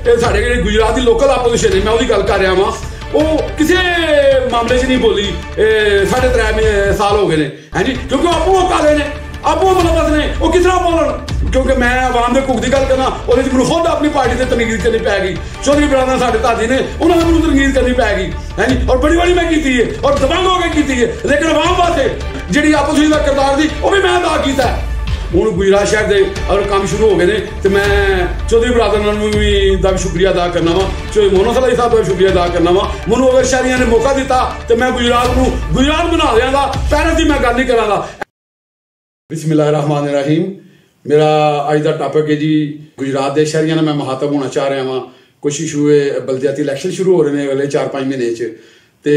साढ़े जिहड़े गुजरात की लोकल आपोजिशन है, मैं उसकी गल कर रहा वां, वो किसी मामले च नहीं बोली। 3.5 साल हो गए ने, है जी, क्योंकि आपू काले ने, आपू मुलवस ने, वो किस तरह बोलन? क्योंकि मैं आवाम के हुकूक की गल करना, और मैं खुद अपनी पार्टी से तनकीद करनी पैगी। चौधरी बरादर साढ़े दादी ने, उन्होंने मैं तनकीद करनी पैगी, है जी, और बड़ी बड़ी मैं की है, और दबंग होकर की है, लेकिन आवाम वास्ते जी आपोजिशन का किरदार थी वह भी मैं अदा किया। हूँ गुजरात शहर के अगर काम शुरू हो गए हैं, तो मैं चौधरी बरादर का भी शुक्रिया अदा करना वा, मोहम्मद सलाई साहब का भी शुक्रिया अदा करना वा। मैनू अगर शहरियों ने मौका दिता तो मैं गुजरात को गुजरात बना देंगा, पैरस की मैं गल नहीं करांगा। बिस्मिल्लाहिर्रहमानिर्रहीम। मेरा अज का टॉपिक है जी, गुजरात के शहरियों में मुखातब होना चाह रहा वहाँ। कुछ इशू बलदियाती इलैक्शन शुरू हो रहे हैं अगले 4-5 महीने तो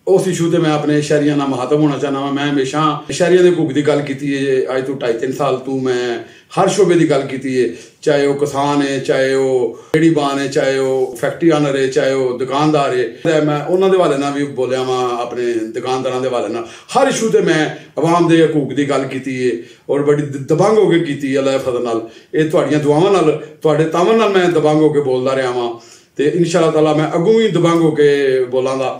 उस इशू से मैं अपने शहरियों का मुखातब होना चाहना वा। मैं हमेशा शहरियों के हुकूक की गल की है, अज तो 2.5-3 साल तो मैं हर शोबे की गल की है, चाहे वह किसान है, चाहे वह रेहड़ी बान है, चाहे वह फैक्ट्री ऑनर है, चाहे वह दुकानदार है। मैं उन्होंने हवाले ना भी बोलिया वा, अपने दुकानदारों के हवाले ना हर इशू से मैं आवाम के हकूक की गल की है, और बड़ी दबंग होकर की। अल्लाह के फजल नाल, ये तुहाड़ियां दुआवां नाल, तुहाडे तावन नाल मैं दबंग होकर बोलता रहा वां, तो इंशाअल्लाह ताला मैं अगों भी दबंग होकर बोलांगा।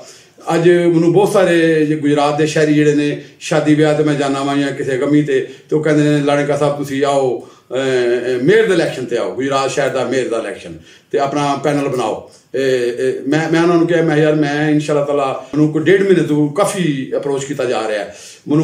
अज मैं बहुत सारे गुजरात के शहरी जोड़े ने शादी ब्याह तो मैं जाना वा या किसी गमी से, तो कहते लाड़ेका साहब तुम आओ मेयर के इलैक्शन से आओ, गुजरात शहर का मेयर का इलैक्शन तो अपना पैनल बनाओ। मैं उन्होंने कहा, मैं यार मैं इंशाअल्लाह ताला मैं कोई 1.5 महीने तो काफ़ी अप्रोच किया जा रहा है। मैं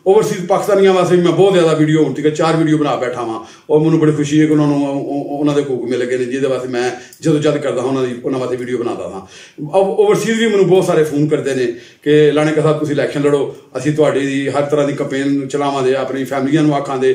ओवरसीज पाकिस्तानियों वास्ते भी मैं बहुत ज़्यादा वीडियो हूँ, ठीक है, 4 वीडियो बना बैठा वहाँ, और मैं बड़ी खुशी है कि उन्होंने हकूक मिल गए हैं, जिसके वास्ते मैं जदोजहद करता हाँ उन्होंने वास्ते वीडियो बनाता था। अब ओवरसीज भी मैं बहुत सारे फोन करते हैं कि लाड़ेका साहब तुम इलैक्शन लड़ो, असीं तुहाडी हर तरह की कंपेन चलावांगे, अपनी फैमिलियां नूं आखांगे,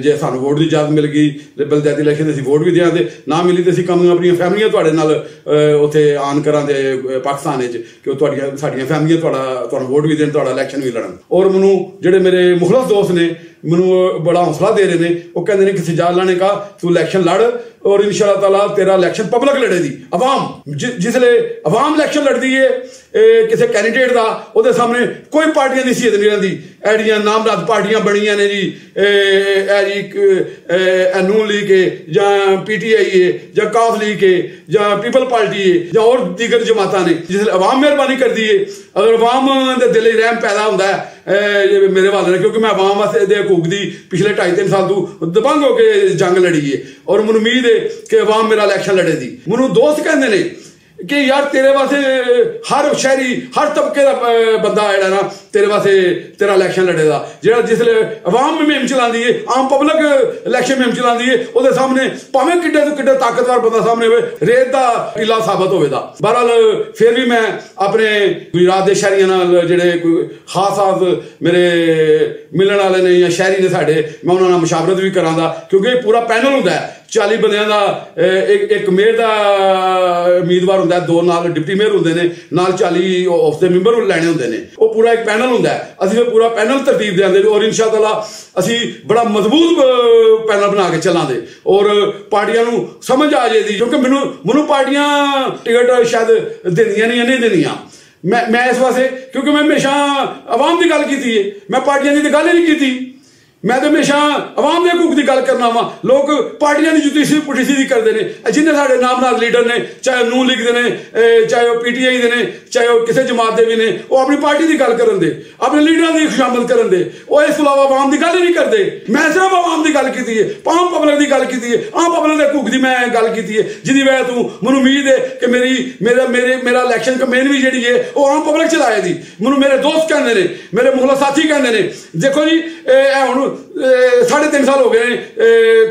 जे सानूं वोट की इजाजत मिल गई बलदियाती इलैक्शन असीं वोट भी देंगे, ना मिली तो असीं कम अपनी फैमिलियां तुहाडे नाल उत्थे आन करांगे पाकिस्तान विच, कि तुहाडियां साडियां फैमिलियां तुहानूं वोट भी देण, तुहाडा इलैक्शन भी लड़न। और मैनूं जिहड़े मेरे मुखलस दोस्त ने मैनूं बड़ा हौसला दे रहे हैं, वो कहते हैं कि सिजाद लाने का तू इलैक्शन लड़, और इंशाअल्लाह ताला तेरा इलैक्शन पब्लिक लड़ेगी, अवाम जिसले अवाम इलैक्शन लड़ती है किसी कैंडीडेट का, वो सामने कोई पार्टियां की सीयत नहीं रही। एडियां नामराद पार्टियां बनियां ने जी, नून लीग है या PTI है या काफ लीग है या पीपल पार्टी है या और दीगर जमाता ने, जिसले अवाम मेहरबानी करती है, अगर अवाम के दिल रहम पैदा होता है मेरे वाले, क्योंकि मैं अवाम वास्ते हकूक की पिछले 2.5-3 साल तो दबंग होकर जंग लड़ी है, और मैं उम्मीद है कि अवाम मेरा इलैक्शन लड़ेगी। मैनूं दोस्त कहते हैं कि यार तेरे वास्ते हर शहरी हर तबके का बंदा है ना, तेरे वास्ते तेरा इलैक्शन लड़ेगा, जो जिसले अवाम मुहिम चलाती है, आम पब्लिक इलैक्शन मुहिम चलाती है, वो सामने भावें किड्डे तो किड्डे ताकतवर बंदा सामने हो, रेत का किला साबित होगा। बहरहाल फिर भी मैं अपने गुजरात के शहरियों नाल जिहड़े कोई खास मेरे मिलने वाले ने या शहरी ने साडे, मैं उन्होंने मुशावरत भी करांगा, क्योंकि पूरा पैनल होंदा है 40 बंदियां का, एक मेयर का उम्मीदवार होंदा है, 2 नाल डिप्टी मेयर होंदे ने, नाल 40 हाउस दे मैंबर लैने होंदे ने, वो पूरा एक पैनल होंदा है। असीं पूरा पैनल तरतीब देंगे, और इंशाअल्लाह असीं बड़ा मजबूत पैनल बना के चलांगे, और पार्टियां नूं समझ आ जाएगी, क्योंकि मैनूं पार्टियां टिकट शायद देंदियां नहीं देंदियां, मैं इस वास्ते क्योंकि मैं हमेशा अवाम की गल की है, मैं पार्टियां की गल ही नहीं की। मैं तो हमेशा अवाम के हकूक की गल करना वा। लोग पार्टियां की जुत्ती पुठी सीधी करते हैं, जिन्हें साढ़े नामनाद लीडर ने, चाहे नून लीग के ने, चाहे वह PTI के ने, चाहे वह किसी जमात के भी ने, वो अपनी पार्टी की गल करन दे, अपने लीडर की खुशामद करन दे, वो इस अलावा अवाम की गल ही नहीं करते। मैं सिर्फ अवाम की गल की है, आम पब्लिक की गल की है, आम पब्लिक के हकूक की मैं गल की है, जिसकी वजह तो मैं उम्मीद है कि मेरा इलैक्शन कैंपेन भी जी है वो आम पब्लिक चलाएगी। मैनूं मेरे दोस्त कहते हैं, मेरे मुखलस साथी कहते हैं, देखो जी हुण 3.5 साल हो गए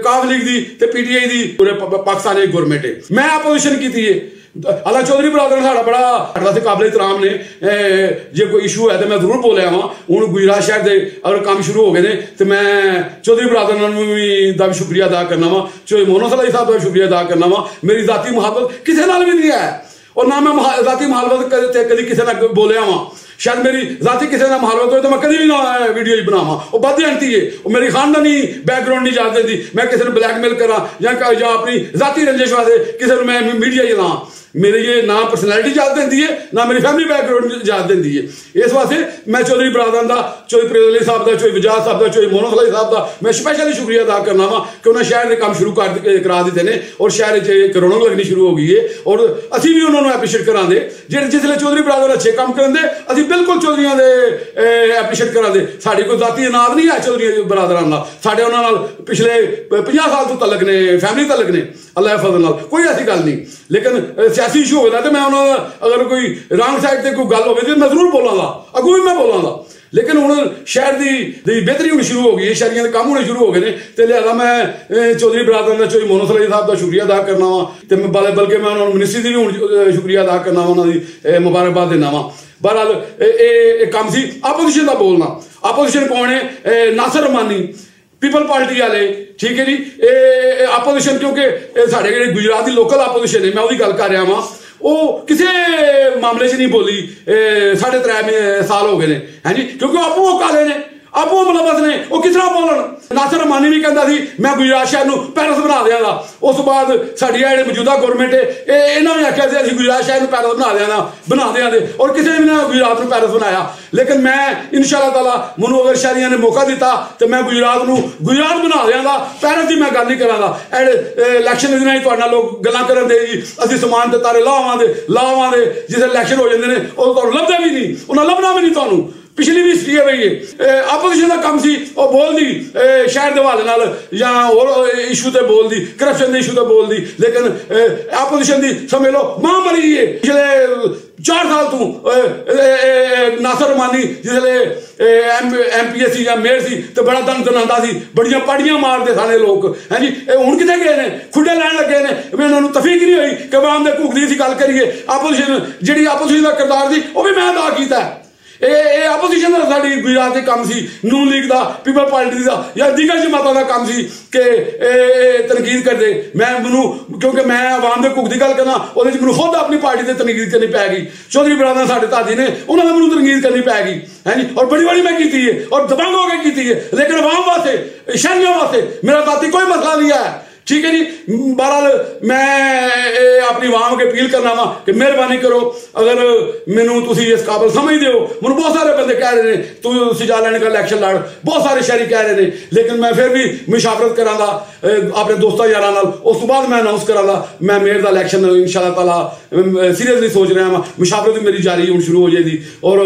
काफ लीग की ते PTI की पूरे पाकिस्तान की गौरमेंट है, मैं अपोजिशन की है। अल्लाह चौधरी बरादर साढ़ा बड़ा वैसे काबिल एहतराम ने, जो कोई इशू है तो मैं जरूर बोलिया वहाँ। हूँ गुजरात शहर के अगर काम शुरू हो गए हैं, तो मैं चौधरी बरादर का भी शुक्रिया अदा करना वा, मोहम्मद सलाई साहब का भी शुक्रिया अदा करना वा। मेरी जाती मुहाबत किसी नाल भी नहीं है, और ना मैं जाती मुहाबत कभी किसी ने बोलिया वा। शायद मेरी जाती किसी का मुहालत हो तो मैं कभी भी ना वीडियो बनावा, वो बदअंती है, वो मेरी खानदानी बैकग्राउंड नहीं जात देती, मैं किसी ने ब्लैकमेल करा या अपनी जाती रंजिश वास्ते किसी मैं मीडिया चला, मेरे ये ना परसनैलिटी जात देती है ना मेरी फैमिली बैकग्राउंड जात देती है। इस वास्ते मैं चौधरी बरादरान का, चौधरी फरीद अली साहब का, चौधरी वजाद साहब का, चौधरी मोहम्मद अली साहब का मैं स्पैशली शुक्रिया अदा करना वा कि उन्हें शहर के काम शुरू करा दिते ने और शहर च रौनक लगनी शुरू हो गई है और असी भी उन्होंने एप्रीशिएट करांदे। जिसले चौधरी बरादर अच्छे काम करांदे असी बिल्कुल चौधरियों के एप्रीशिएट करांदे। साड़ी कोई जाती अनाद नहीं है चौधरी बरादरान नाल, साडे उन्हां नाल पिछले 50 साल तो तलक ने, फैमिली तलक ने, अल्लाह फजल नाल, कोई ऐसी गल नहीं। लेकिन सियासी इशू होगा तो मैं उन्होंने अगर कोई रंग साइड से कोई गल हो तो मैं जरूर बोलांगा, अगू भी मैं बोलांगा। लेकिन हुण शहर की बेहतरी होनी शुरू हो गई है, शहरियों के काम होने शुरू हो गए हैं, तो लिहाजा मैं चौधरी बरादरान का, चौधरी मोहम्मद अली साहब का शुक्रिया अदा करना वा, तो बल्कि मैं उन्होंने मिनिस्ट्री की भी हुण शुक्रिया अदा करना वा, उन्होंने मुबारकबाद देना वा। बहरहाल ये काम सी आपोजिशन का बोलना। आपोजिशन कौन है? नासिर रहमानी, पीपल पार्टी वाले, ठीक है जी। आपोजिशन क्योंकि साढ़े जेह्ड़े गुजरात की लोकल आपोजिशन है, मैं उसकी गल कर रहा वां, वो किसी मामले च नहीं बोली 3.5 साल हो गए हैं, है जी, क्योंकि आपू वो काले ने, आपू मुलवस ने, वो किस तरह बोलन। नासिर रहमानी भी कहता सी मैं गुजरात शहर को पैरिस बना देंगा, उस बाद साड़ी मौजूदा गौरमेंट है इन्होंने भी आख्या असं गुजरात शहर को पैरिस बना देंगे और किसी भी ने गुजरात को पैरिस बनाया। लेकिन मैं इंशाअल्लाह ताला मैनू अगर शहरियों ने मौका दिता तो मैं गुजरात को गुजरात बना देंगा, पैरिस की मैं गल नहीं करांगा। इलैक्शन के दिन ही तुहाडे नाल लोग गल्लां करन दे जी असीं समान ते तारे लावां दे जिस इलैक्शन हो जाते हैं वो तुहानूं लभदे भी नहीं, उन्हें लभना भी नहीं तुहानूं। पिछली भी हिस्ट्री है भाई आपोजिशन का काम सी वो बोल दी शहर के हवाले नाल या होर इशू ते बोल दी, करप्शन के इशू ते बोल दी, लेकिन आपोजिशन की समझ लो मां मरी है। पिछले 4 साल तू नासिर रहमानी जिसले MPSC या मेयर सी तो बड़ा दन दनांदा सी, बड़ियां पाड़ियां मारते सारे लोग, है जी। हुण कित्थे गए ने? खुड्डे लैन लगे ने। इन्होंने तफीक नहीं हुई कि आवाम दे भुख दी गल करिए। आपोजिशन जिहड़ी आपोजिशन का किरदार सी वो भी मैं अदा कीता है। आपोजिशन का साड़ी गुजरात के काम सी, नून लीग का, पीपल पार्टी का या दीगर जमातों का काम सी कि तनकीद करते। मैनू क्योंकि मैं आवाम के भुख की गल करना वो मैं खुद अपनी पार्टी से तनकीद करनी पैगी। चौधरी बरादरान साढ़े दादी ने उन्होंने मैं तनकीद करनी पैगी, है जी, और बड़ी मैं की है और दबंग होकर की है। लेकिन आवाम वास्ते, शहरियों वास्ते मेरा दाती कोई मसला नहीं है, ठीक है जी। बहरहाल मैं अपनी आवाम के अपील करना वा कि मेहरबानी करो, अगर मैनू तुम इस काबिल समझते हो, मैं बहुत सारे बंदे कह रहे हैं तू सजा लैने का इलैक्शन लड़, बहुत सारे शहरी कह रहे हैं, लेकिन मैं फिर भी मुशावरत करांगा अपने दोस्तों यारां नाल, उस तो बाद मैं अनाउंस करांगा मैं मेयर का इलैक्शन इंशाअल्लाह ताला सीरियसली सोच रहा वा। मुशावरत भी मेरी जारी हुण शुरू हो जाएगी और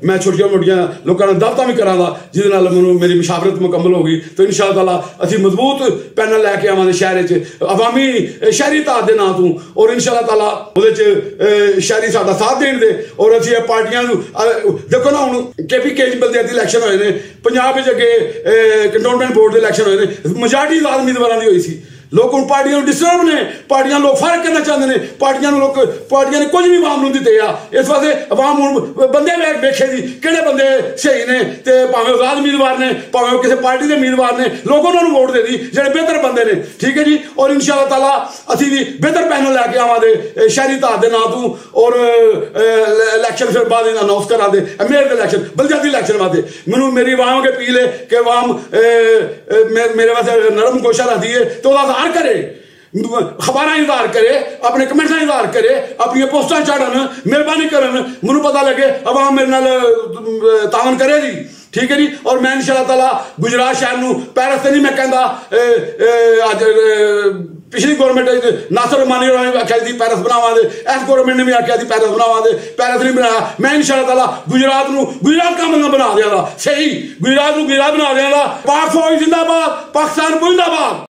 मैं छोटिया मोटिया लोगों ने दावतां भी करांगा जिहदे नाल मैनू मेरी मुशावरत मुकम्मल होगी। तो इंशाअल्लाह ताला असीं मजबूत पैनल लैके आवांगे शहर च अवामी शहरी ताकत के नां तू और इंशाअल्लाह ताला उहदे शहरी साडा साथ देण दे और असीं पार्टियां देखो ना हुण KPK बलदियाती इलैक्शन होए ने, पंजाब विच अगे कंटोनमेंट बोर्ड दे इलैक्शन होए ने, मेजॉरिटी आजाद उम्मीदवारां दी होई सी। लोग उन पार्टियों डिस्टर्ब ने, पार्टियां लोग फर्क करना चाहते हैं, पार्टियां ने कुछ भी आवाम दिते आ। इस वास्ते अवाम हुण बंदे वेखे जी किहड़े बंदे सही ने, ते भावें आजाद उम्मीदवार ने भावें किसी पार्टी के उम्मीदवार ने, लोग उन्होंने वोट दे दी जिहड़े बेहतर बंदे ने, ठीक है जी। और इंशाअल्लाह ताला असीं भी बेहतर पैनल लैके आवांगे शहरी ताकत दे नां तू और इलैक्शन फिर बाद अनाउंस करा दे मेयर दे इलैक्शन बलदियाती इलैक्शन वास्ते। मैनू मेरी आवाम के अपील है कि आवाम मेरे वास्ते नरम गोशा रखती है तो करे, खबर इंतजार करे, अपने कमेंट्स इंतजार करे, अपनी पोस्टा चढ़न, मेहरबानी करन, मैनू पता लगे अवाम मेरे नाल तावन करेगी, ठीक है जी। और मैं इंशाअल्लाह ताला गुजरात शहर नूं पैरिस ते नहीं मैं कहंदा अज पिछली गौरमेंट नासिर रहमानी ने आख्या सी पैरिस बनावांगे, इस गौरमेंट ने भी आख्या सी पैरिस बनावांगे, पैरिस नहीं बनाया। मैं इंशाअल्लाह ताला गुजरात नूं गुजरात का मतलब बना देंगा, सही गुजरात नूं गुजरात बना देंगा। पाक फौज जिंदाबाद, पाकिस्तान जिंदाबाद।